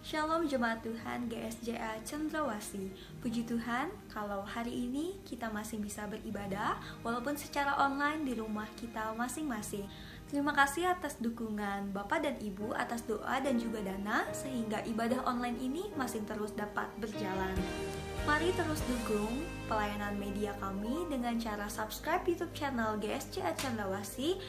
Shalom Jemaat Tuhan GSJA Cendrawasih. Puji Tuhan, kalau hari ini kita masih bisa beribadah walaupun secara online di rumah kita masing-masing. Terima kasih atas dukungan Bapak dan Ibu atas doa dan juga dana sehingga ibadah online ini masih terus dapat berjalan. Mari terus dukung pelayanan media kami dengan cara subscribe YouTube channel GSJA Cendrawasih,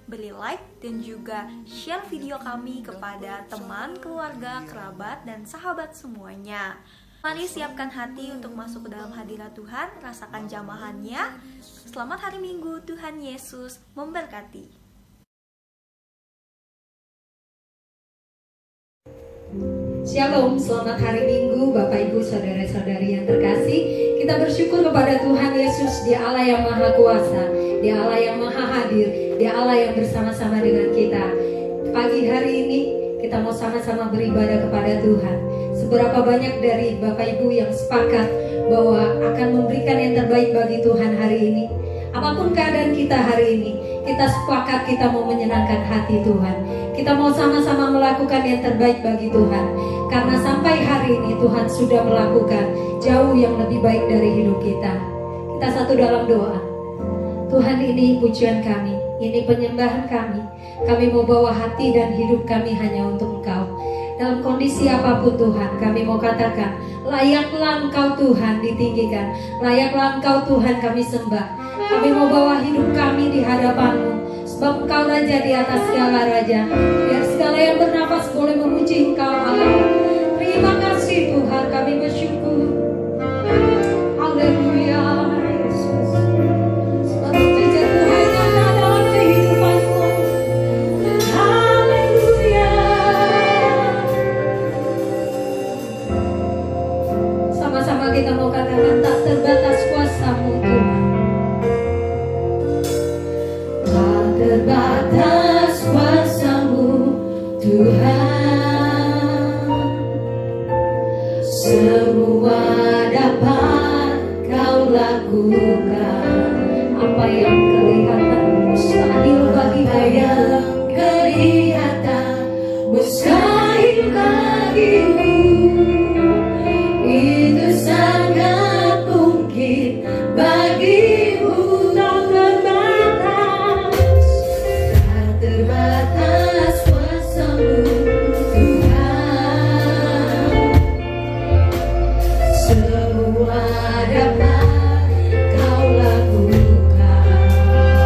beri like dan juga share video kami kepada teman, keluarga, kerabat, dan sahabat semuanya. Mari siapkan hati untuk masuk ke dalam hadirat Tuhan, rasakan jamahannya. Selamat hari Minggu, Tuhan Yesus memberkati. Shalom, selamat hari Minggu Bapak Ibu Saudara-saudari yang terkasih. Kita bersyukur kepada Tuhan Yesus, Dia Allah yang Maha Kuasa, Dia Allah yang Maha Hadir, Dia Allah yang bersama-sama dengan kita. Pagi hari ini kita mau sama-sama beribadah kepada Tuhan. Seberapa banyak dari Bapak Ibu yang sepakat bahwa akan memberikan yang terbaik bagi Tuhan hari ini? Apapun keadaan kita hari ini, kita sepakat kita mau menyenangkan hati Tuhan. Kita mau sama-sama melakukan yang terbaik bagi Tuhan. Karena sampai hari ini Tuhan sudah melakukan jauh yang lebih baik dari hidup kita. Kita satu dalam doa. Tuhan, ini pujian kami, ini penyembahan kami. Kami mau bawa hati dan hidup kami hanya untuk Engkau. Dalam kondisi apapun Tuhan, kami mau katakan, layaklah Engkau Tuhan ditinggikan, layaklah Engkau Tuhan kami sembah. Kami mau bawa hidup kami di hadapan-Mu, sebab Engkau Raja di atas segala raja. Biar segala yang bernafas boleh memuji Engkau Allah. Terima kasih Tuhan, kami bersyukur. Haleluya. Kita mau katakan tak terbatas kuasa-Mu Tuhan. Tak terbatas kuasa-Mu Tuhan. Semua dapat Kau lakukan. Apa yang kelihatan mustahil bagi yang kelihatan mustahil bagimu, itu sangat mungkin bagimu. Tak terbatas kuasa-Mu Tuhan. Semua dapat Kau lakukan.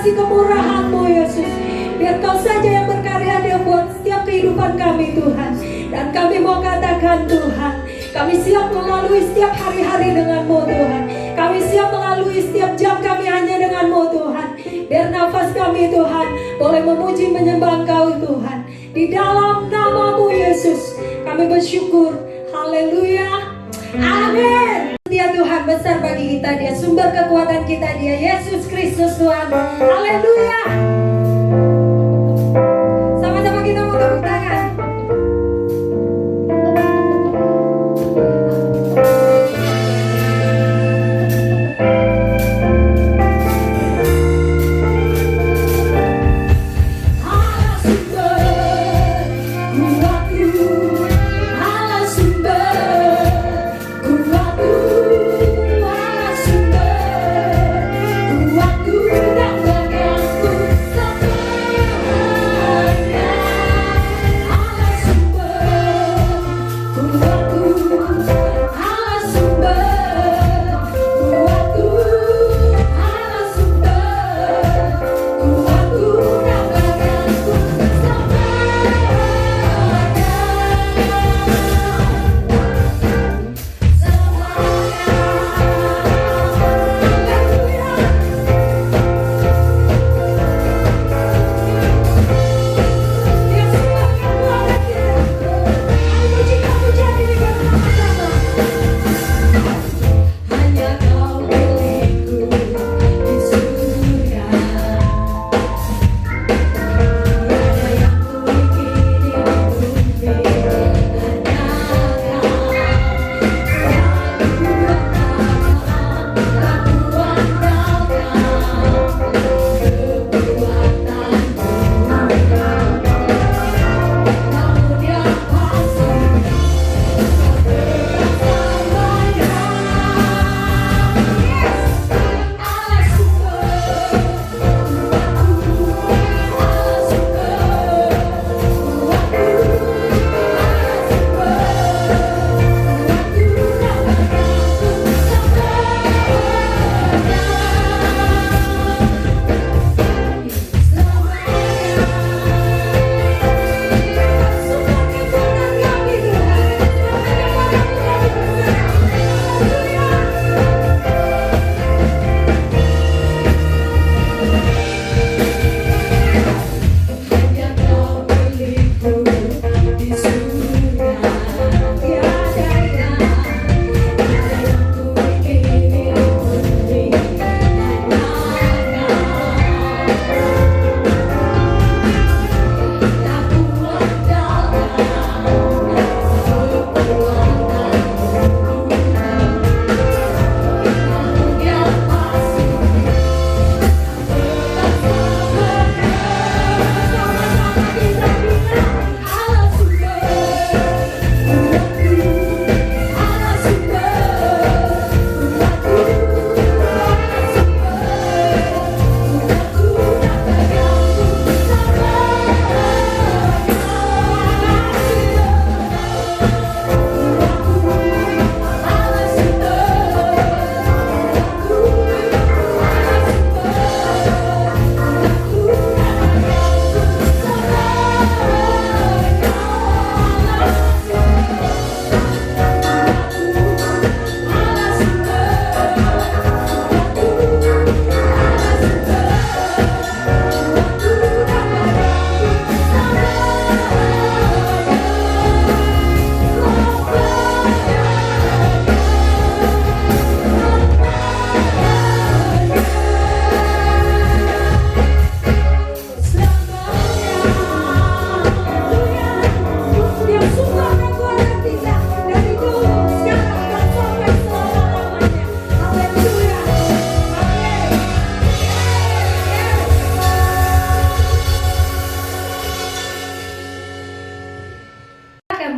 kasih kemurahan-Mu Yesus. Biar Kau saja yang berkarya di buat setiap kehidupan kami Tuhan. Dan kami mau katakan Tuhan, kami siap melalui setiap hari-hari dengan-Mu Tuhan. Kami siap melalui setiap jam kami hanya dengan-Mu Tuhan. Biar nafas kami Tuhan boleh memuji menyembah Kau Tuhan. Di dalam nama-Mu Yesus kami bersyukur. Haleluya. Amin. Dia Tuhan besar bagi kita. Dia sumber kekuatan kita. Dia Yesus Kristus Tuhan. Haleluya. Sama-sama kita mau tepuk tangan.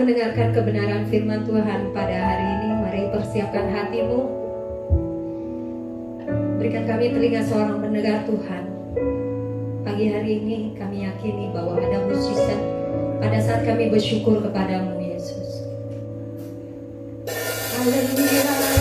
mendengarkan kebenaran firman Tuhan pada hari ini. Mari persiapkan hatimu. Berikan kami telinga seorang pendengar Tuhan. Pagi hari ini kami yakini bahwa ada mujizat pada saat kami bersyukur kepadamu Yesus. Haleluya.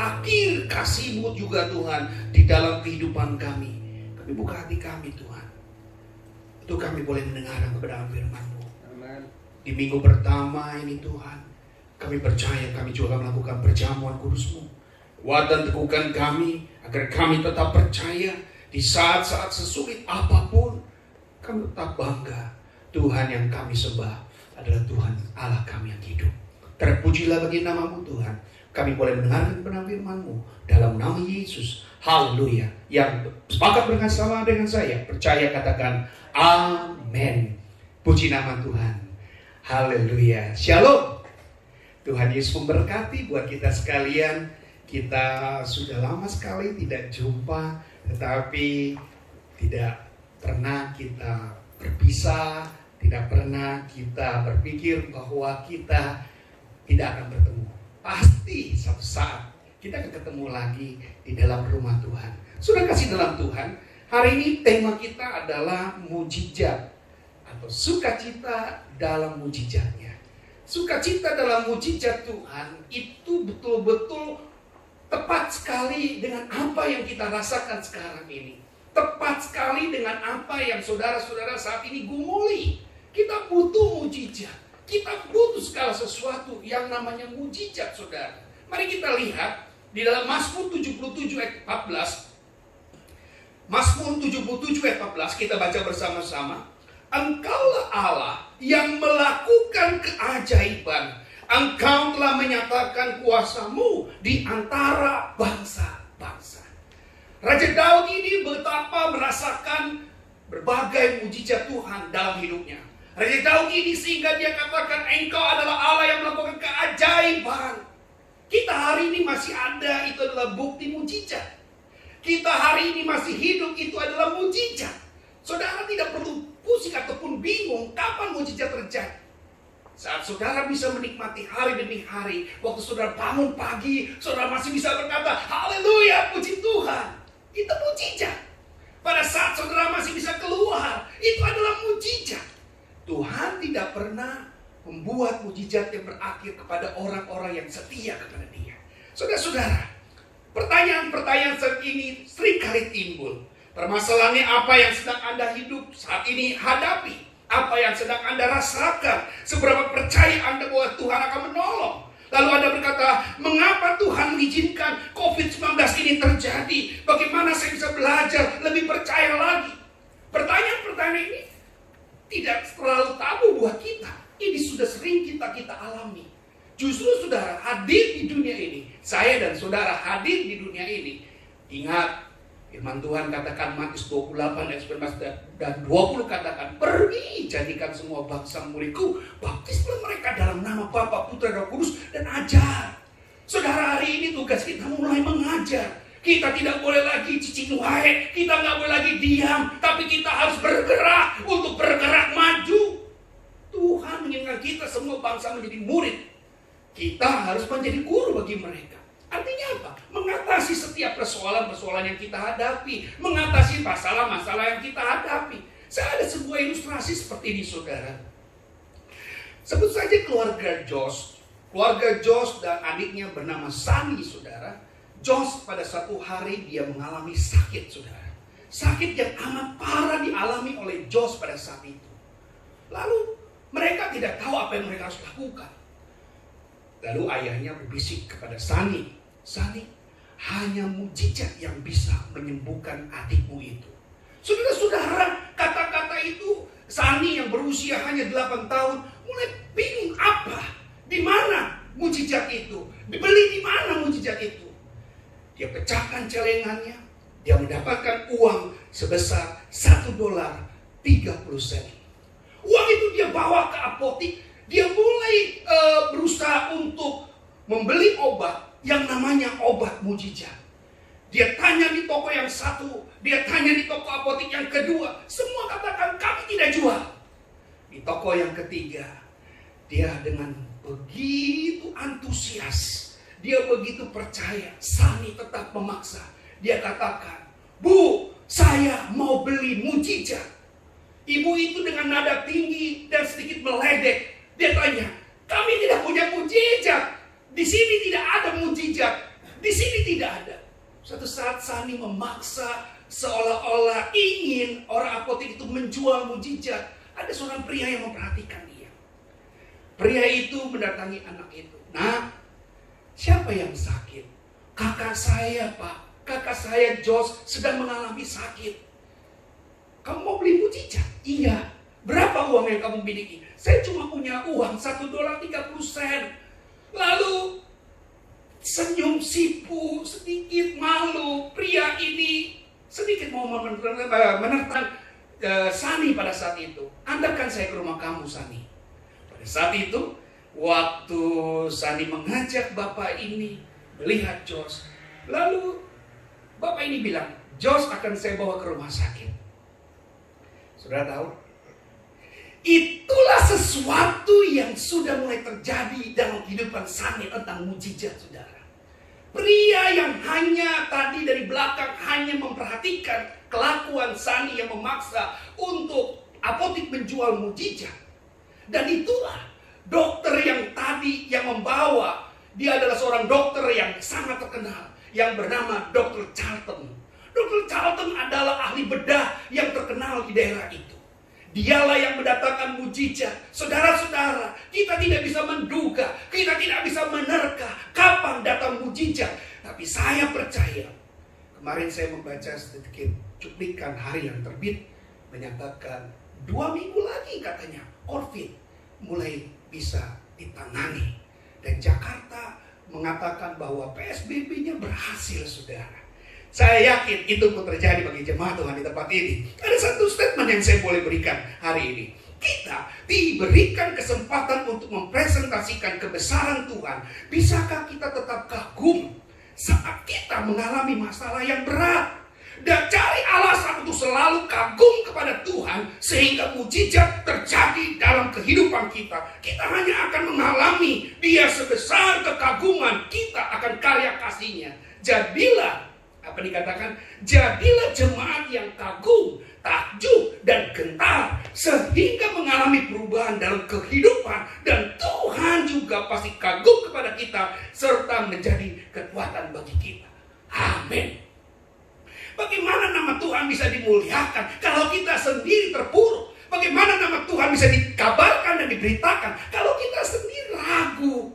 berakhir kasih-Mu juga Tuhan di dalam kehidupan kami. Kami buka hati kami Tuhan, untuk kami boleh mendengarkan kebenaran firman-Mu. Di minggu pertama ini Tuhan, kami percaya kami juga melakukan perjamuan kudus-Mu. Kuat dan teguhkan kami agar kami tetap percaya di saat-saat sesulit apapun. Kami tetap bangga Tuhan yang kami sembah adalah Tuhan Allah kami yang hidup. Terpujilah bagi nama-Mu Tuhan. Kami boleh mendengarkan kebenaran firman-Mu dalam nama Yesus. Haleluya. Yang sepakat bersama dengan saya, percaya katakan amin. Puji nama Tuhan. Haleluya. Shalom. Tuhan Yesus memberkati buat kita sekalian. Kita sudah lama sekali tidak jumpa, tetapi tidak pernah kita berpisah, tidak pernah kita berpikir bahwa kita tidak akan bertemu. Pasti suatu saat kita akan ketemu lagi di dalam rumah Tuhan. Sudah kasih dalam Tuhan, hari ini tema kita adalah mujizat atau sukacita dalam mujizatnya. Sukacita dalam mujizat Tuhan itu betul-betul tepat sekali dengan apa yang kita rasakan sekarang ini. Tepat sekali dengan apa yang saudara-saudara saat ini gumuli. Kita butuh mujizat. Kita butuh segala sesuatu yang namanya mujizat, saudara. Mari kita lihat di dalam Mazmur 77 ayat 14. Mazmur 77 ayat 14 kita baca bersama-sama. Engkaulah Allah yang melakukan keajaiban. Engkau telah menyatakan kuasa-Mu di antara bangsa-bangsa. Raja Daud ini betapa merasakan berbagai mujizat Tuhan dalam hidupnya. Raja Daud ini sehingga dia katakan Engkau adalah Allah yang melakukan keajaiban. Kita hari ini masih ada, itu adalah bukti mujizat. Kita hari ini masih hidup, itu adalah mujizat. Saudara tidak perlu pusing ataupun bingung kapan mujizat terjadi. Saat saudara bisa menikmati hari demi hari, waktu saudara bangun pagi, saudara masih bisa berkata, haleluya, puji Tuhan. Itu mujizat. Pada saat saudara masih bisa keluar, itu adalah mujizat. Tuhan tidak pernah membuat mujizat yang berakhir kepada orang-orang yang setia kepada Dia. Saudara-saudara, pertanyaan-pertanyaan saat ini seringkali timbul. Permasalahannya apa yang sedang Anda hidup saat ini hadapi? Apa yang sedang Anda rasakan? Seberapa percaya Anda bahwa Tuhan akan menolong? Lalu Anda berkata, mengapa Tuhan mengizinkan COVID-19 ini terjadi? Bagaimana saya bisa belajar lebih percaya lagi? Pertanyaan-pertanyaan ini tidak terlalu tabu buat kita. Ini sudah sering kita alami. Justru saudara hadir di dunia ini. Saya dan saudara hadir di dunia ini. Ingat, firman Tuhan katakan Matius 28 ayat 19 dan 20 katakan, pergi jadikan semua bangsa muridku, baptislah mereka dalam nama Bapa, Putra dan Roh Kudus, dan ajar. Saudara, hari ini tugas kita mulai mengajar. Kita tidak boleh lagi cicing wae, kita nggak boleh lagi diam, tapi kita harus bergerak untuk bergerak maju. Tuhan menginginkan kita semua bangsa menjadi murid. Kita harus menjadi guru bagi mereka. Artinya apa? Mengatasi setiap persoalan-persoalan yang kita hadapi. Mengatasi masalah-masalah yang kita hadapi. Saya ada sebuah ilustrasi seperti ini, saudara. Sebut saja keluarga Josh. Keluarga Josh dan adiknya bernama Sunny, saudara. Josh pada satu hari dia mengalami sakit, saudara. Sakit yang amat parah dialami oleh Josh pada saat itu. Lalu mereka tidak tahu apa yang mereka harus lakukan. Lalu ayahnya berbisik kepada Sunny, Sunny, hanya mujizat yang bisa menyembuhkan adikmu itu. Saudara-saudara, kata-kata itu Sunny yang berusia hanya 8 tahun mulai bingung apa, di mana mujizat itu, dibeli di mana mujizat itu. Dia pecahkan celengannya, dia mendapatkan uang sebesar $1.30. Uang itu dia bawa ke apotik, dia mulai berusaha untuk membeli obat yang namanya obat mujizat. Dia tanya di toko yang satu, dia tanya di toko apotik yang kedua, semua katakan kami tidak jual. Di toko yang ketiga, dia dengan begitu antusias, dia begitu percaya, Sunny tetap memaksa. Dia katakan, Bu, saya mau beli mujizat. Ibu itu dengan nada tinggi dan sedikit meledek, dia tanya, kami tidak punya mujizat. Di sini tidak ada mujizat. Di sini tidak ada. Suatu saat Sani memaksa seolah-olah ingin orang apotek itu menjual mujizat. Ada seorang pria yang memperhatikan dia. Pria itu mendatangi anak itu. Nah, siapa yang sakit? Kakak saya, Pak. Kakak saya Jos sedang mengalami sakit. Kamu mau beli mujizat? Iya. Berapa uang yang kamu miliki? Saya cuma punya uang $1.30. Lalu senyum sipu, sedikit malu. Pria ini sedikit mau menentang Sani pada saat itu. Antarkan saya ke rumah kamu, Sani. Pada saat itu, waktu Sani mengajak bapak ini melihat Jos, lalu bapak ini bilang, Jos akan saya bawa ke rumah sakit. Saudara tahu? Itulah sesuatu yang sudah mulai terjadi dalam kehidupan Sani tentang mujizat, saudara. Pria yang hanya tadi dari belakang hanya memperhatikan kelakuan Sani yang memaksa untuk apotek menjual mujizat. Dan itulah dokter yang tadi yang membawa, dia adalah seorang dokter yang sangat terkenal, yang bernama Dr. Charlton. Dr. Charlton adalah ahli bedah yang terkenal di daerah itu. Dialah yang mendatangkan mujizat. Saudara-saudara, kita tidak bisa menduga, kita tidak bisa menerka kapan datang mujizat. Tapi saya percaya, kemarin saya membaca sedikit cuplikan hari yang terbit, menyatakan 2 minggu lagi katanya COVID mulai bisa ditangani. Dan Jakarta mengatakan bahwa PSBB-nya berhasil, saudara. Saya yakin itu pun terjadi bagi jemaat Tuhan di tempat ini. Ada satu statement yang saya boleh berikan hari ini. Kita diberikan kesempatan untuk mempresentasikan kebesaran Tuhan. Bisakah kita tetap kagum saat kita mengalami masalah yang berat? Dan cari alasan untuk selalu kagum kepada Tuhan sehingga mujizat terjadi dalam kehidupan kita. Kita hanya akan mengalami Dia sebesar kekaguman, kita akan karya kasih-Nya. Jadilah, apa dikatakan? Jadilah jemaat yang kagum, takjub, dan gentar sehingga mengalami perubahan dalam kehidupan. Dan Tuhan juga pasti kagum kepada kita serta menjadi kekuatan bagi kita. Amin. Bagaimana nama Tuhan bisa dimuliakan kalau kita sendiri terpuruk? Bagaimana nama Tuhan bisa dikabarkan dan diberitakan kalau kita sendiri ragu?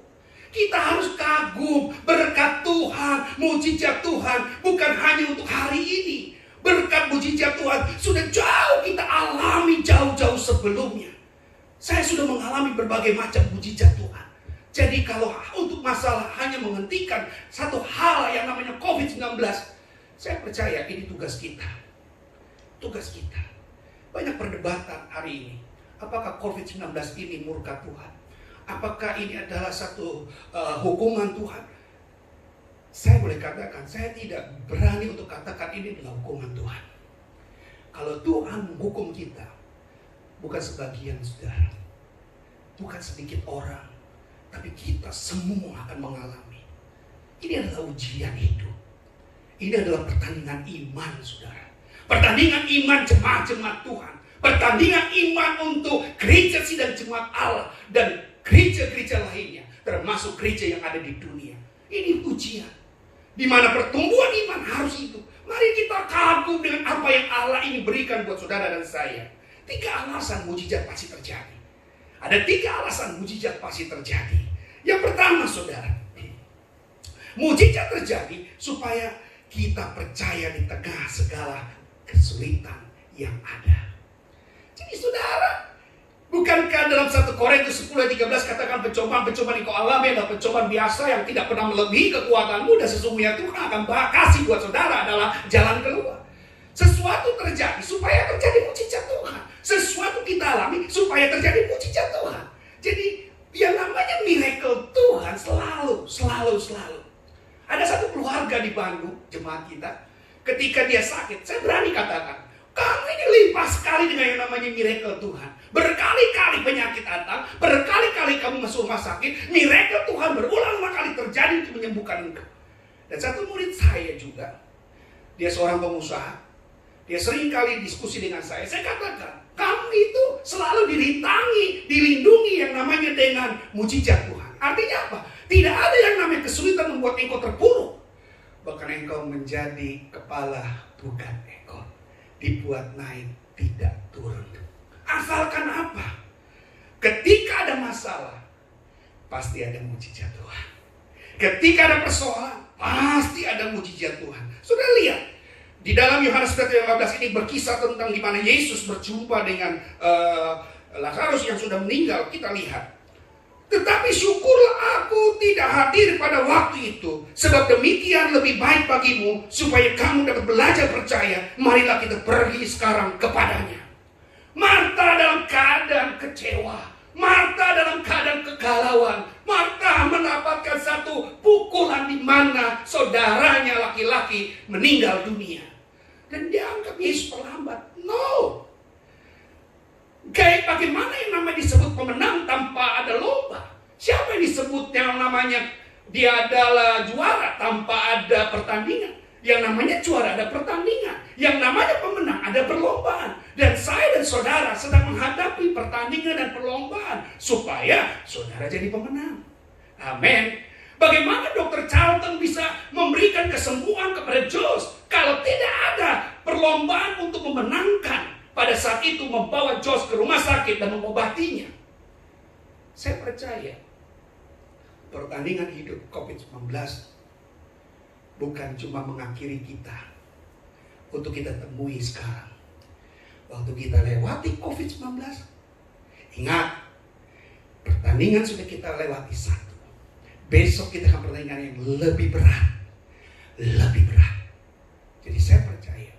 Kita harus kagum berkat Tuhan, mujizat Tuhan, bukan hanya untuk hari ini. Berkat mujizat Tuhan sudah jauh kita alami jauh-jauh sebelumnya. Saya sudah mengalami berbagai macam mujizat Tuhan. Jadi kalau untuk masalah hanya menghentikan satu hal yang namanya COVID-19, saya percaya ini tugas kita. Tugas kita. Banyak perdebatan hari ini. Apakah COVID-19 ini murka Tuhan? Apakah ini adalah satu hukuman Tuhan? Saya boleh katakan, saya tidak berani untuk katakan ini adalah hukuman Tuhan. Kalau Tuhan menghukum kita, bukan sebagian saudara, bukan sedikit orang, tapi kita semua akan mengalami. Ini adalah ujian hidup. Ini adalah pertandingan iman, saudara. Pertandingan iman jemaat-jemaat Tuhan. Pertandingan iman untuk gereja sidang jemaat Allah dan gereja-gereja lainnya, termasuk gereja yang ada di dunia. Ini ujian, di mana pertumbuhan iman harus itu. Mari kita kagum dengan apa yang Allah ini berikan buat saudara dan saya. 3 alasan mujizat pasti terjadi. Ada 3 alasan mujizat pasti terjadi. Yang pertama, saudara, mujizat terjadi supaya kita percaya di tengah segala kesulitan yang ada. Jadi saudara, bukankah dalam 1 Korintus 10:13 katakan pencobaan-pencobaan yang kau alami adalah pencobaan biasa yang tidak pernah melebihi kekuatanmu, dan sesungguhnya Tuhan akan kasih buat saudara adalah jalan keluar. Sesuatu terjadi supaya terjadi mujizat Tuhan. Sesuatu kita alami supaya terjadi mujizat Tuhan. Jadi yang namanya miracle Tuhan selalu. Ada satu keluarga di Bandung, jemaat kita, ketika dia sakit, saya berani katakan, kamu ini limpah sekali dengan yang namanya miracle Tuhan. Berkali-kali penyakit datang, berkali-kali kamu masuk rumah sakit, miracle Tuhan berulang-ulang kali terjadi untuk menyembuhkan engkau. Dan satu murid saya juga, dia seorang pengusaha, dia sering kali diskusi dengan saya katakan, kamu itu selalu dirintangi, dilindungi yang namanya dengan mujizat Tuhan. Artinya apa? Tidak ada yang namanya kesulitan membuat engkau terpuruk. bahkan engkau menjadi kepala bukan ekor, dibuat naik tidak turun. Asalkan apa? Ketika ada masalah, pasti ada mujizat Tuhan. Ketika ada persoalan, pasti ada mujizat Tuhan. Sudah lihat di dalam Yohanes 15 ini berkisah tentang di mana Yesus berjumpa dengan Lazarus yang sudah meninggal. Kita lihat, tetapi syukurlah aku tidak hadir pada waktu itu, sebab demikian lebih baik bagimu, supaya kamu dapat belajar percaya. Marilah kita pergi sekarang kepadanya. Marta dalam keadaan kecewa, Marta dalam keadaan kegalauan. Marta mendapatkan satu pukulan di mana saudaranya laki-laki meninggal dunia. Dan dia anggap Yesus terlambat. No. Kayak bagaimana yang namanya disebut pemenang tanpa ada lomba? Siapa yang disebut yang namanya dia adalah juara tanpa ada pertandingan? Yang namanya juara ada pertandingan. Yang namanya pemenang ada perlombaan. Dan saya dan saudara sedang menghadapi pertandingan dan perlombaan supaya saudara jadi pemenang. Amin. Bagaimana Dr. Charlton bisa memberikan kesembuhan kepada Josh kalau tidak ada perlombaan untuk memenangkan? Pada saat itu membawa Josh ke rumah sakit dan mengobatinya. Saya percaya pertandingan hidup COVID-19 bukan cuma mengakhiri kita. Untuk kita temui sekarang. Waktu kita lewati COVID-19, ingat, pertandingan sudah kita lewati satu. Besok kita akan pertandingan yang lebih berat. Lebih berat. Jadi saya percaya,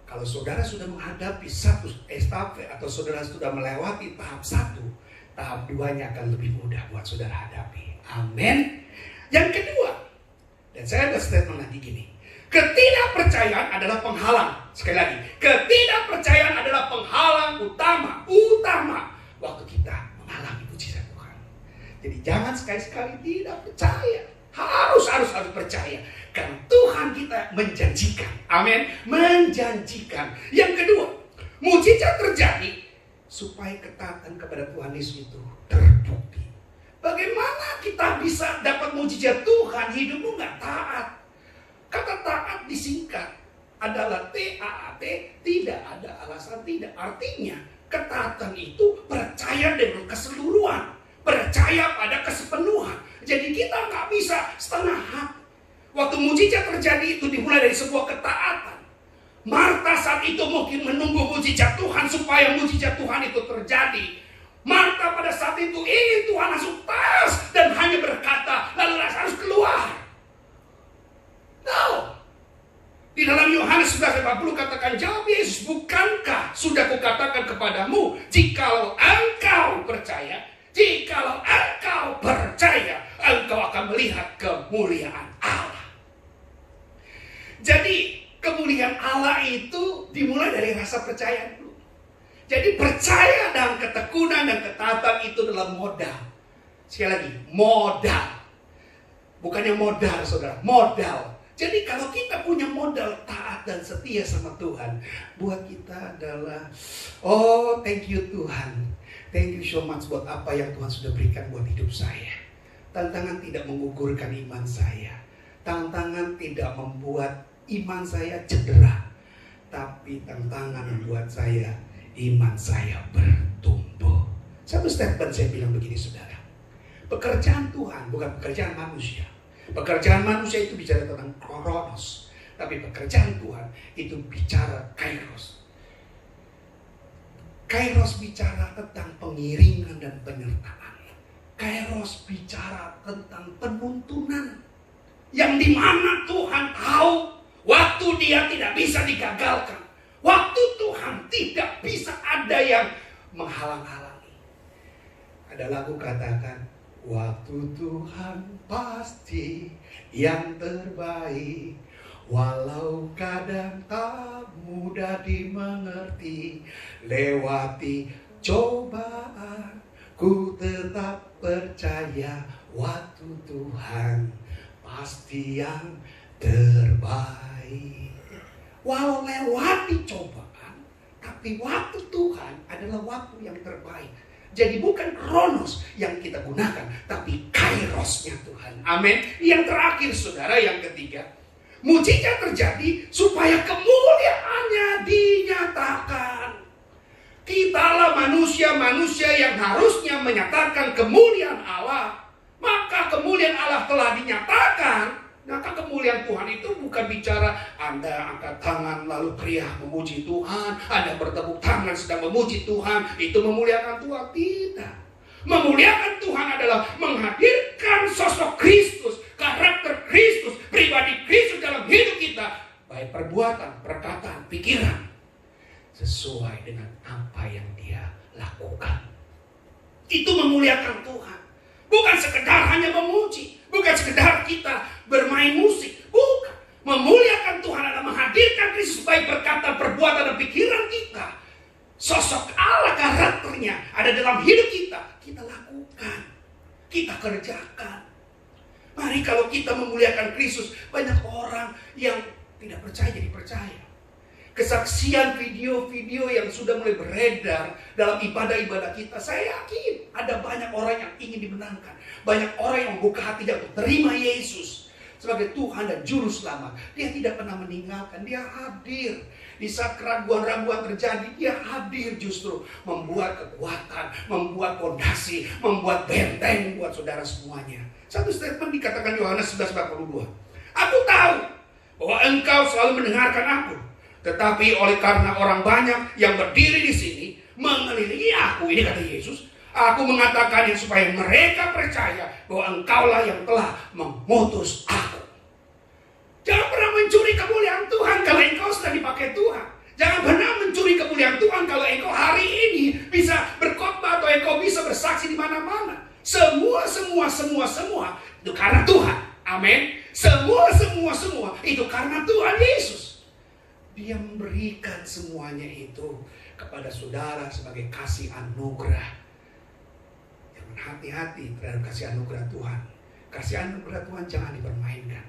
kalau saudara sudah menghadapi satu estafet atau saudara sudah melewati tahap satu, tahap duanya akan lebih mudah buat saudara hadapi. Amin. Yang kedua, dan saya ada statement lagi gini, ketidakpercayaan adalah penghalang. Sekali lagi, ketidakpercayaan adalah penghalang utama waktu kita mengalami mujizat Tuhan. Jadi jangan sekali-sekali tidak percaya. Harus percaya. Karena Tuhan kita menjanjikan. Amin. Menjanjikan. Yang kedua, mujizat terjadi supaya ketaatan kepada Tuhan Yesus itu terbukti. Bagaimana kita bisa dapat mujizat Tuhan? Hidupmu nggak taat. Kata taat disingkat adalah TAAT, tidak ada alasan tidak. Artinya ketaatan itu percaya dengan keseluruhan, percaya pada kesepenuhan. Jadi kita nggak bisa setengah hati. Waktu mujizat terjadi itu dimulai dari sebuah ketaatan. Marta saat itu mungkin menunggu mujizat Tuhan supaya mujizat Tuhan itu terjadi. Marta pada saat itu ingin Tuhan langsung tas dan hanya berkata, lalu Lazarus keluar. No. Di dalam Yohanes 11:40 katakan, jawab Yesus, bukankah sudah kukatakan kepadamu, jikalau engkau percaya, engkau akan melihat kemuliaan Allah. Jadi kemuliaan Allah itu dimulai dari rasa percaya dulu. Jadi percaya dan ketekunan dan ketaatan itu adalah modal. Sekali lagi, modal. Bukannya modal, saudara, modal. Jadi kalau kita punya modal taat dan setia sama Tuhan, buat kita adalah, oh thank you Tuhan. Thank you so much buat apa yang Tuhan sudah berikan buat hidup saya. Tantangan tidak menggugurkan iman saya. Tantangan tidak membuat iman saya cedera. Tapi tantangan membuat saya, iman saya bertumbuh. Satu statement saya bilang begini saudara. Pekerjaan Tuhan bukan pekerjaan manusia. Pekerjaan manusia itu bicara tentang kronos. Tapi pekerjaan Tuhan itu bicara kairos. Kairos bicara tentang pengiringan dan penyertaan. Kairos bicara tentang penuntunan. Yang dimana Tuhan tahu waktu dia tidak bisa digagalkan. Waktu Tuhan tidak bisa ada yang menghalang-halangi. Ada lagu katakan, waktu Tuhan pasti yang terbaik. Walau kadang tak mudah dimengerti, lewati cobaan, ku tetap percaya waktu Tuhan pasti yang terbaik. Walau lewati cobaan, tapi waktu Tuhan adalah waktu yang terbaik. Jadi bukan kronos yang kita gunakan, tapi kairosnya Tuhan. Amin. Yang terakhir saudara, yang ketiga, Mujizat terjadi supaya kemuliaannya dinyatakan. Kitalah manusia-manusia yang harusnya menyatakan kemuliaan Allah. Maka kemuliaan Allah telah dinyatakan. Maka kemuliaan Tuhan itu bukan bicara Anda angkat tangan lalu teriak memuji Tuhan, Anda bertepuk tangan sedang memuji Tuhan, itu memuliakan Tuhan. Tidak. Memuliakan Tuhan adalah menghadirkan sosok Kristus, karakter Kristus, pribadi Kristus dalam hidup kita, baik perbuatan, perkataan, pikiran, sesuai dengan apa yang Dia lakukan. Itu memuliakan Tuhan. Bukan sekedar hanya memuji, bukan sekedar kita bermain musik, bukan. Memuliakan Tuhan adalah menghadirkan Kristus baik perkataan, perbuatan, dan pikiran kita. Sosok Allah, karakternya ada dalam hidup kita. Kita lakukan, kita kerjakan. Mari kalau kita memuliakan Kristus, banyak orang yang tidak percaya jadi percaya. Kesaksian video-video yang sudah mulai beredar dalam ibadah-ibadah kita, saya yakin ada banyak orang yang ingin dimenangkan. Banyak orang yang membuka hatinya untuk terima Yesus sebagai Tuhan dan Juru Selamat. Dia tidak pernah meninggalkan, dia hadir. Di saat keraguan-raguan terjadi, dia hadir justru membuat kekuatan, membuat fondasi, membuat benteng buat saudara semuanya. Satu statement dikatakan Yohanes 11:42. Aku tahu bahwa engkau selalu mendengarkan aku, tetapi oleh karena orang banyak yang berdiri di sini mengelilingi aku, ini kata Yesus, aku mengatakannya supaya mereka percaya bahwa engkaulah yang telah mengutus aku. Jangan pernah mencuri kemuliaan Tuhan kalau engkau sedang dipakai Tuhan. Jangan pernah mencuri kemuliaan Tuhan kalau engkau hari ini bisa berkhotbah atau engkau bisa bersaksi di mana-mana. Semua itu karena Tuhan. Amin. Semua itu karena Tuhan Yesus. Dia memberikan semuanya itu kepada saudara sebagai kasih anugerah. Jangan hati-hati terhadap kasih anugerah Tuhan. Kasih anugerah Tuhan jangan dipermainkan,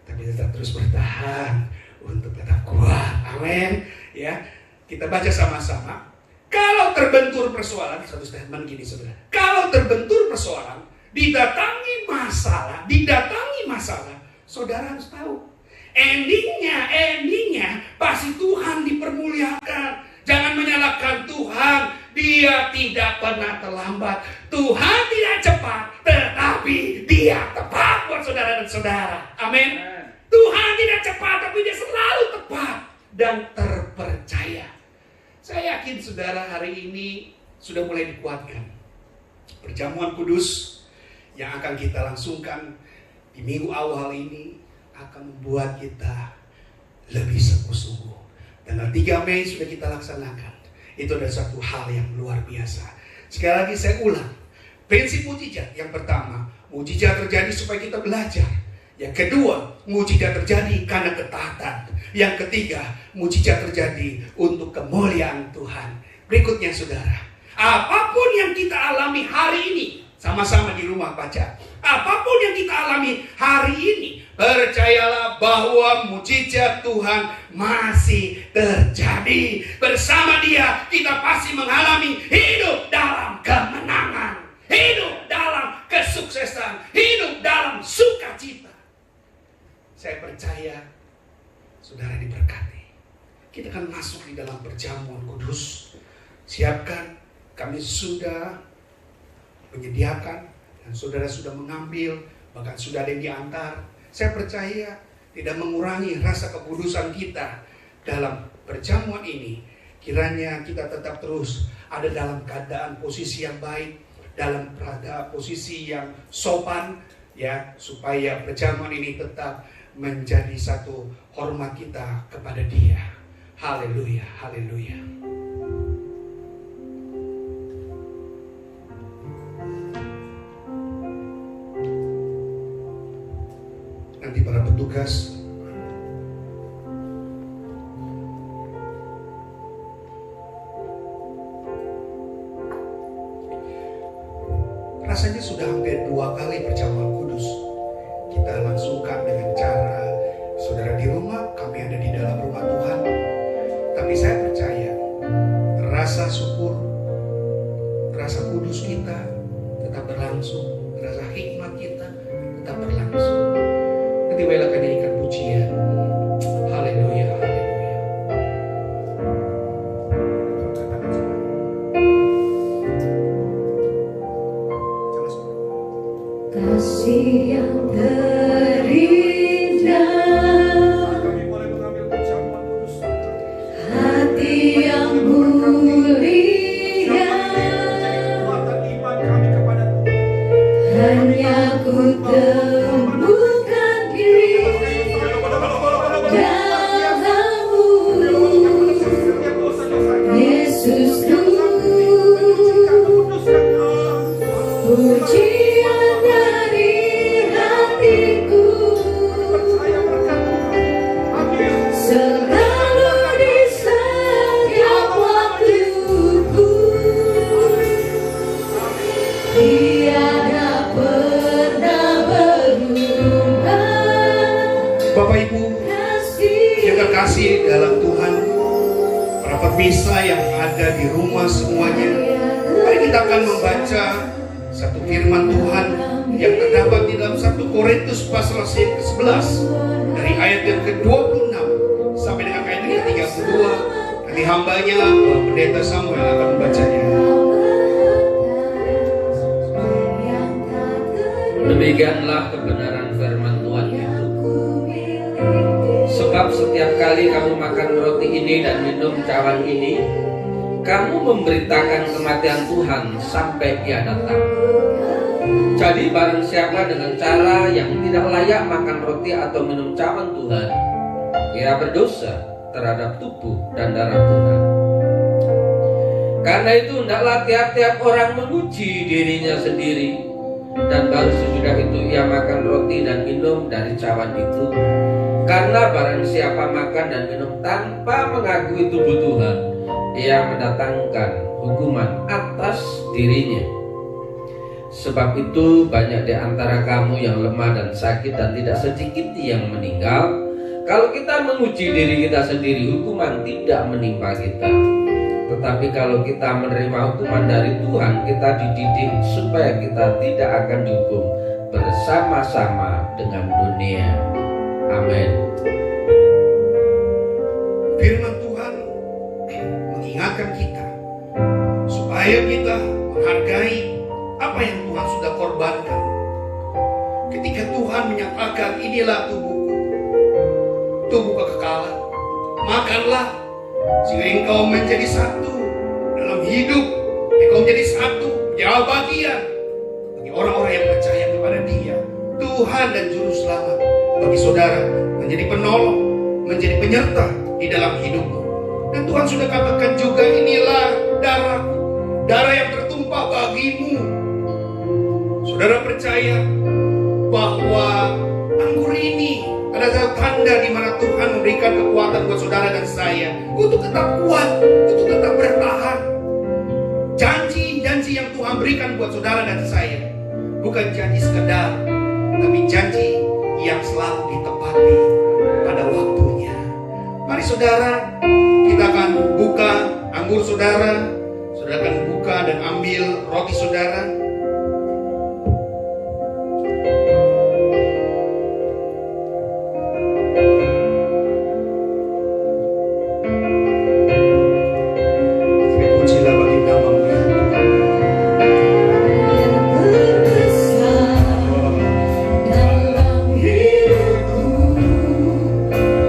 tapi tetap terus bertahan untuk tetap kuat. Amin. Ya, kita baca sama-sama. Kalau terbentur persoalan, satu statement gini saudara. Kalau terbentur persoalan, didatangi masalah, saudara harus tahu. Endingnya pasti Tuhan dipermuliakan. Jangan menyalahkan Tuhan. Dia tidak pernah terlambat. Tuhan tidak cepat, tetapi Dia tepat buat saudara dan saudara. Amin. Tuhan tidak cepat, tapi Dia selalu tepat dan terpercaya. Saya yakin saudara hari ini sudah mulai dikuatkan. Perjamuan kudus yang akan kita langsungkan di minggu awal ini akan membuat kita lebih sungguh-sungguh. Tanggal 3 Mei sudah kita laksanakan. Itu adalah satu hal yang luar biasa. Sekali lagi saya ulang. Prinsip mujizat yang pertama, mujizat terjadi supaya kita belajar. Yang kedua, mujizat terjadi karena ketaatan. Yang ketiga, mujizat terjadi untuk kemuliaan Tuhan. Berikutnya saudara, apapun yang kita alami hari ini, sama-sama di rumah baca. Apapun yang kita alami hari ini, percayalah bahwa mujizat Tuhan masih terjadi. Bersama Dia kita pasti mengalami hidup dalam kemenangan, hidup dalam kesuksesan, hidup dalam sukacita. Saya percaya saudara diberkati. Kita akan masuk di dalam perjamuan kudus. Siapkan, kami sudah menyediakan dan saudara sudah mengambil, bahkan sudah ada yang diantar. Saya percaya tidak mengurangi rasa kekudusan kita dalam perjamuan ini. Kiranya kita tetap terus ada dalam keadaan posisi yang baik, dalam posisi yang sopan, ya, supaya perjamuan ini tetap menjadi satu hormat kita kepada Dia. Haleluya, haleluya. Nanti para petugas rasanya sudah hampir 2 kali perjamuan kudus kita langsungkan dengan cara saudara di rumah, kami ada di dalam rumah Tuhan. Tapi saya percaya rasa syukur, rasa kudus kita tetap berlangsung, rasa hikmat kita tetap berlangsung. Nanti baiklah nyanyikan pujian. pujian. Haleluya, haleluya. Kasih yang terindah, Kami boleh mengambil perjamuan kudus. hati yang mulia, Kekuatan iman kami kepada Tuhan. hanya ku temukan diri dalam-Mu, Setiap dosa-dosa kami. Yesusku. Kuduskan Pujian dari hatiku percaya berkat Tuhan. Ambil. selalu di setiap waktuku, tiada pernah berubah. Bapak Ibu yang terkasih dalam Tuhan, para pemirsa yang ada di rumah semuanya, mari kita akan membaca satu firman Tuhan yang terdapat di dalam 1 Korintus pasal yang ke-11 dari ayat yang ke-26 sampai dengan ayat yang ke-32. Nanti hambanya Pendeta Samuel akan membacanya. Demikianlah kebenaran firman Tuhan itu. Sebab setiap kali kamu makan roti ini dan minum cawan ini, kamu memberitakan kematian Tuhan sampai Ia datang. Jadi barang siapa dengan cara yang tidak layak makan roti atau minum cawan Tuhan, ia berdosa terhadap tubuh dan darah Tuhan. Karena itu hendaklah tiap-tiap orang menguji dirinya sendiri, dan baru sesudah itu ia makan roti dan minum dari cawan itu. Karena barang siapa makan dan minum tanpa mengakui tubuh Tuhan, ia mendatangkan hukuman atas dirinya. Sebab itu banyak di antara kamu yang lemah dan sakit, dan tidak sedikit yang meninggal. Kalau kita menguji diri kita sendiri, hukuman tidak menimpa kita. Tetapi kalau kita menerima hukuman dari Tuhan, kita dididik supaya kita tidak akan dihukum bersama-sama dengan dunia. Amin. Firman Tuhan mengingatkan kita supaya kita menghargai apa yang Tuhan sudah korbankan. Ketika Tuhan menyatakan, inilah tubuhku, tubuh kekekalan, makanlah sehingga engkau menjadi satu dalam hidup, engkau menjadi satu, menjadi bagian bagi orang-orang yang percaya kepada Dia, Tuhan dan Juru Selamat. Bagi saudara menjadi penolong, menjadi penyerta di dalam hidupmu. Dan Tuhan sudah katakan juga, inilah darahku, darah yang tertumpah bagimu. Saudara percaya bahwa anggur ini ada satu tanda di mana Tuhan memberikan kekuatan buat saudara dan saya untuk tetap kuat, untuk tetap bertahan. Janji-janji yang Tuhan berikan buat saudara dan saya bukan janji sekedar, tapi janji yang selalu ditepati pada waktunya. Mari saudara, kita akan buka anggur saudara. Saudara akan buka dan ambil roti saudara. Pujilah bagi nama-Mu ya Tuhan. Dalam hidupku,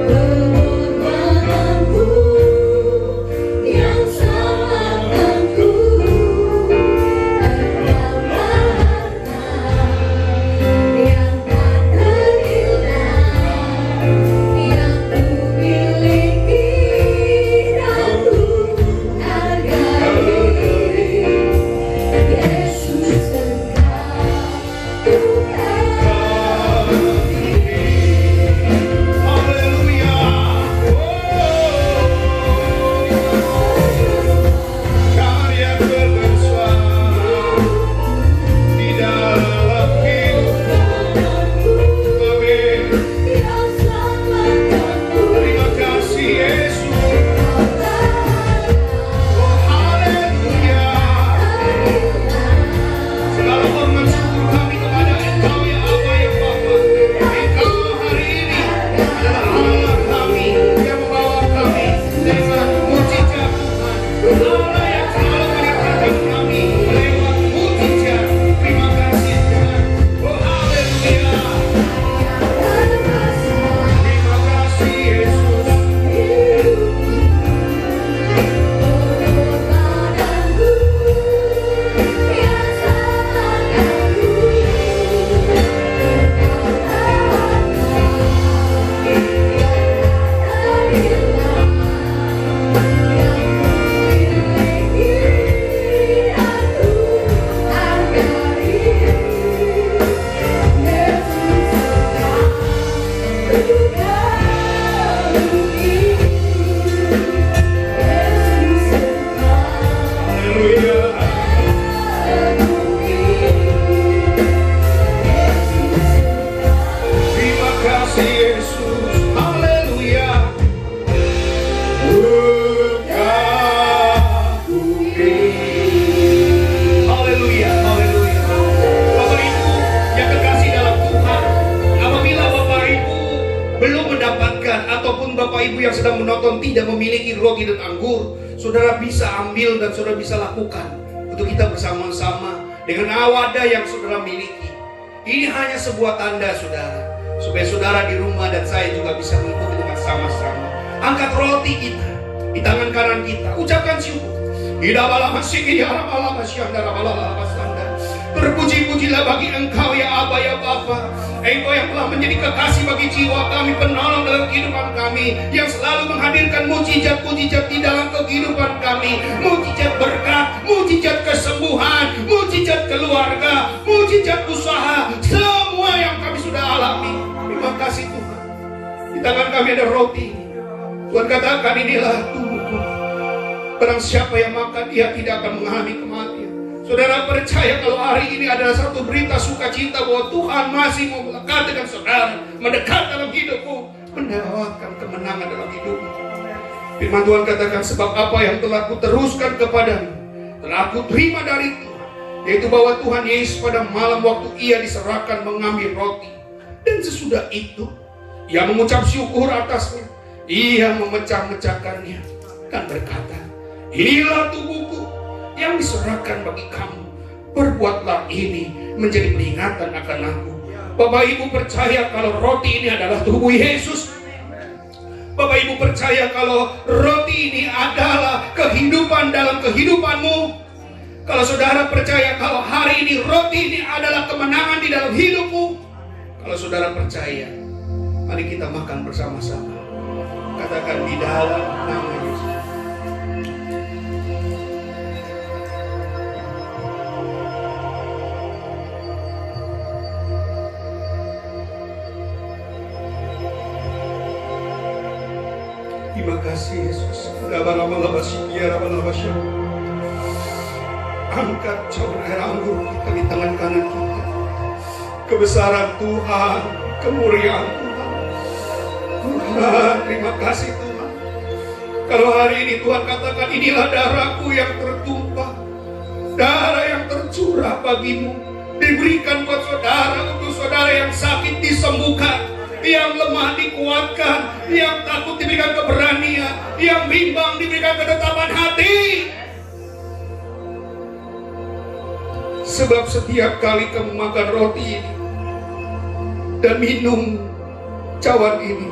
pengorbananmu yang selamatkanku, Haleluya. Terima kasih Yesus. Haleluya. Haleluya, haleluya. Bapak Ibu yang kekasih dalam Tuhan, apabila Bapak Ibu belum mendapatkan ataupun Bapak Ibu yang sedang menonton tidak memiliki roti dan anggur, saudara bisa ambil dan saudara bisa lakukan untuk kita bersama-sama dengan wadah yang saudara miliki. Ini hanya sebuah tanda saudara, supaya saudara di rumah dan saya juga bisa mengikuti dengan sama-sama. Angkat roti kita di tangan kanan kita, ucapkan syukur. Terpuji-pujilah bagi Engkau ya Aba ya Bapa. Engkau yang telah menjadi kekasih bagi jiwa kami, penolong dalam kehidupan kami, yang selalu menghadirkan mujizat-mujizat di dalam kehidupan kami. Mujizat berkat, mujizat kesembuhan, mujizat keluarga, mujizat usaha, semua yang kami sudah alami. Terima kasih Tuhan. Di tangan kami ada roti. Tuhan katakan, inilah tubuhku. Barang siapa yang makan, dia tidak akan mengalami kematian. Saudara percaya kalau hari ini adalah satu berita sukacita bahwa Tuhan masih mau melekat dengan saudara, mendekat dalam hidupmu, mendapatkan kemenangan dalam hidupmu. Firman Tuhan katakan, sebab apa yang telah kuteruskan kepadamu telah aku terima dari Tuhan, yaitu bahwa Tuhan Yesus pada malam waktu ia diserahkan mengambil roti, dan sesudah itu ia mengucap syukur atasnya, ia memecah-mecahkannya dan berkata, inilah tubuhku yang diserahkan bagi kamu, perbuatlah ini menjadi peringatan akan aku. Bapak Ibu percaya kalau roti ini adalah tubuh Yesus? Bapak Ibu percaya kalau roti ini adalah kehidupan dalam kehidupanmu? Kalau saudara percaya kalau hari ini roti ini adalah kemenangan di dalam hidupmu? Kalau saudara percaya, mari kita makan bersama-sama. Katakan, di dalam nama Yesus. Terima kasih Yesus. Angkat cawan air anggur kita di tangan kanan kita. Kebesaran Tuhan, kemuliaan Tuhan. Tuhan, terima kasih Tuhan. Kalau hari ini Tuhan katakan, inilah darahku yang tertumpah, darah yang tercurah bagimu, diberikan buat saudara, untuk saudara yang sakit disembuhkan, yang lemah dikuatkan, yang takut diberikan keberanian, yang bimbang diberikan ketetapan hati. Sebab setiap kali kamu makan roti ini dan minum cawan ini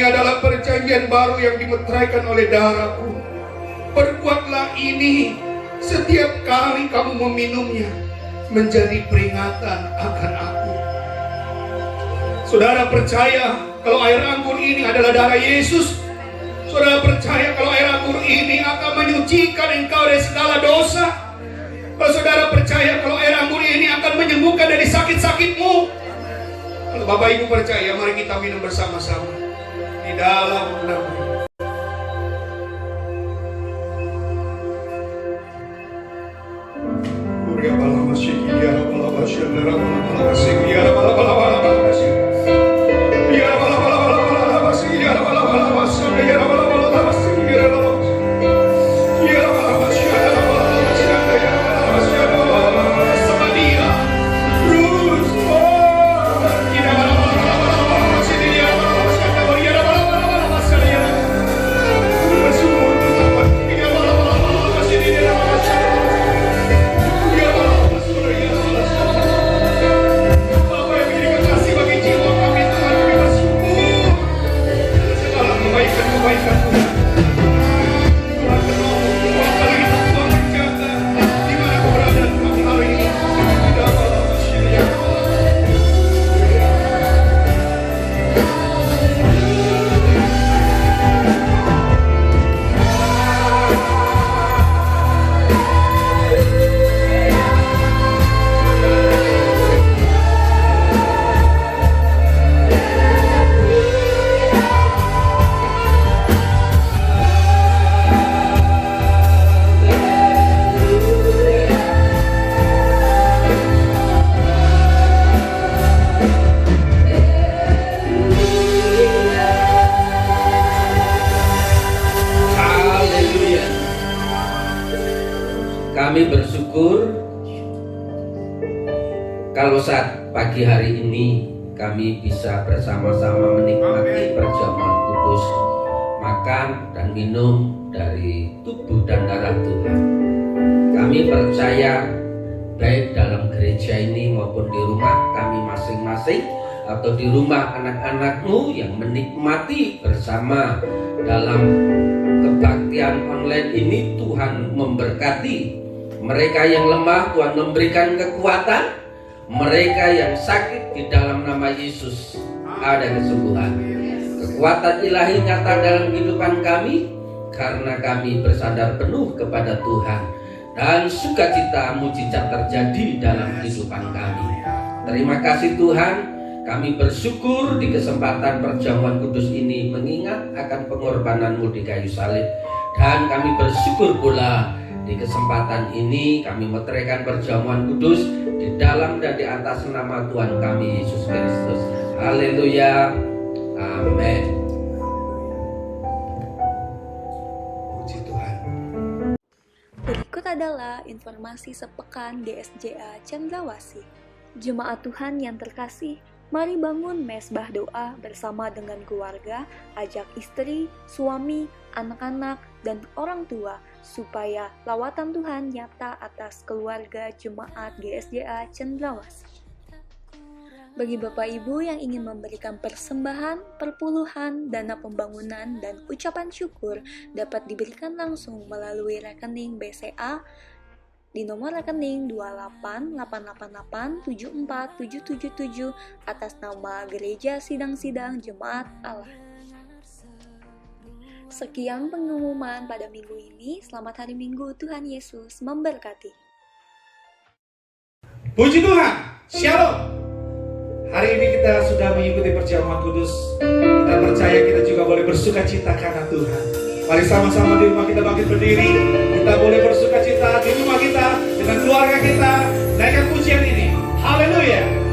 adalah perjanjian baru yang dimeteraikan oleh darahku. Perbuatlah ini setiap kali kamu meminumnya, menjadi peringatan akan aku. Saudara percaya kalau air anggur ini adalah darah Yesus? Saudara percaya kalau air anggur ini akan menyucikan engkau dari segala dosa? Kalau saudara percaya kalau air anggur ini akan menyembuhkan dari sakit-sakitmu? Kalau Bapak Ibu percaya, mari kita minum bersama-sama di dalam nama. Kami bersyukur kalau saat pagi hari ini kami bisa bersama-sama menikmati perjamuan kudus, makan dan minum dari tubuh dan darah Tuhan. Kami percaya baik dalam gereja ini maupun di rumah kami masing-masing atau di rumah anak-anakmu yang menikmati bersama dalam kebaktian online ini, Tuhan memberkati. Mereka yang lemah, Tuhan memberikan kekuatan. Mereka yang sakit, di dalam nama Yesus ada kesembuhan. Kekuatan ilahi nyata dalam kehidupan kami karena kami bersandar penuh kepada Tuhan, dan sukacita mujizat terjadi dalam kehidupan kami. Terima kasih Tuhan, kami bersyukur di kesempatan perjamuan kudus ini mengingat akan pengorbanan-Mu di kayu salib. Dan kami bersyukur pula di kesempatan ini kami meteraikan perjamuan kudus di dalam dan di atas nama Tuhan kami Yesus Kristus. Haleluya. Amin. Puji Tuhan. Berikut adalah informasi sepekan GSJA Cendrawasih. Jemaat Tuhan yang terkasih, mari bangun mesbah doa bersama dengan keluarga, ajak istri, suami, anak-anak, dan orang tua supaya lawatan Tuhan nyata atas keluarga jemaat GSJA Cendrawasih. Bagi Bapak Ibu yang ingin memberikan persembahan, perpuluhan, dana pembangunan, dan ucapan syukur dapat diberikan langsung melalui rekening BCA di nomor rekening 28888747777 atas nama Gereja Sidang-Sidang Jemaat Allah. Sekian pengumuman pada minggu ini. Selamat hari Minggu, Tuhan Yesus memberkati. Puji Tuhan, Shalom. Hari ini kita sudah mengikuti perjamuan kudus. Kita percaya kita juga boleh bersuka cita karena Tuhan. Mari sama-sama di rumah kita bangkit berdiri. Kita boleh bersuka cita di rumah kita, dengan keluarga kita. Naikkan pujian ini. Haleluya.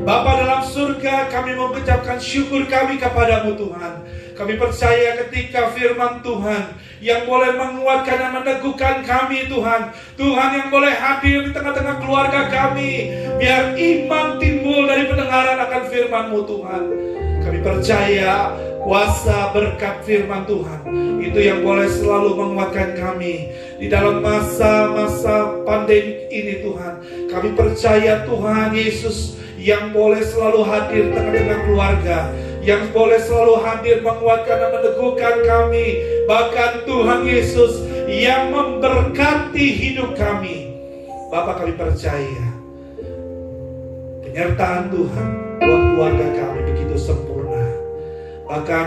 Bapa dalam surga, kami mengucapkan syukur kami kepadamu Tuhan. Kami percaya ketika firman Tuhan yang boleh menguatkan dan meneguhkan kami Tuhan, Tuhan yang boleh hadir di tengah-tengah keluarga kami, biar iman timbul dari pendengaran akan firman-Mu Tuhan. Kami percaya kuasa berkat firman Tuhan itu yang boleh selalu menguatkan kami di dalam masa-masa pandemi ini Tuhan. Kami percaya Tuhan Yesus yang boleh selalu hadir di tengah-tengah keluarga, yang boleh selalu hadir menguatkan dan meneguhkan kami. Bahkan Tuhan Yesus yang memberkati hidup kami. Bapa, kami percaya penyertaan Tuhan buat keluarga kami begitu sempurna. Bahkan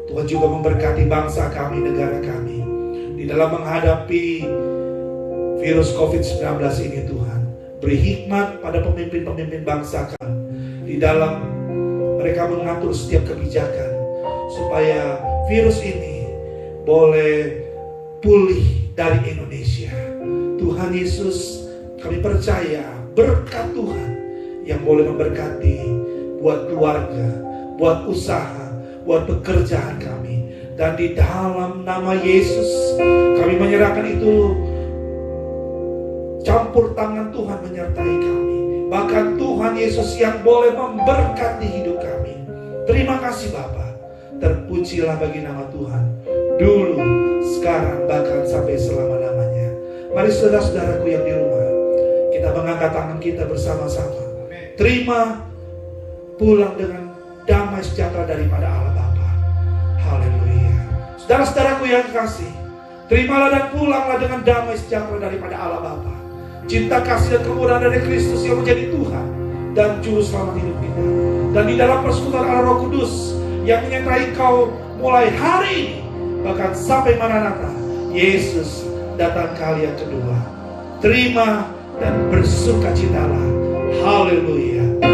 Tuhan juga memberkati bangsa kami, negara kami, di dalam menghadapi virus COVID-19 ini. Tuhan, beri hikmat pada pemimpin-pemimpin bangsa kami di dalam mereka mengatur setiap kebijakan supaya virus ini boleh pulih dari Indonesia. Tuhan Yesus, kami percaya berkat Tuhan yang boleh memberkati buat keluarga, buat usaha, buat pekerjaan kami. Dan di dalam nama Yesus kami menyerahkan itu, campur tangan Tuhan menyertai kami. Bahkan Tuhan Yesus yang boleh memberkati hidup kami. Terima kasih Bapa. Terpujilah bagi nama Tuhan, dulu, sekarang, bahkan sampai selama-lamanya. Mari saudara-saudaraku yang di rumah, kita mengangkat tangan kita bersama-sama. Terima pulang dengan damai sejahtera daripada Allah Bapa. Haleluya. Saudara-saudaraku yang kasih, terimalah dan pulanglah dengan damai sejahtera daripada Allah Bapa. Cinta kasih dan kemurahan dari Kristus yang menjadi Tuhan dan Juru Selamat hidup kita. Dan di dalam persekutuan Allah Roh Kudus yang menyertai kau mulai hari ini, bahkan sampai Maranatha, Yesus datang kali yang kedua. Terima dan bersukacitalah. Haleluya.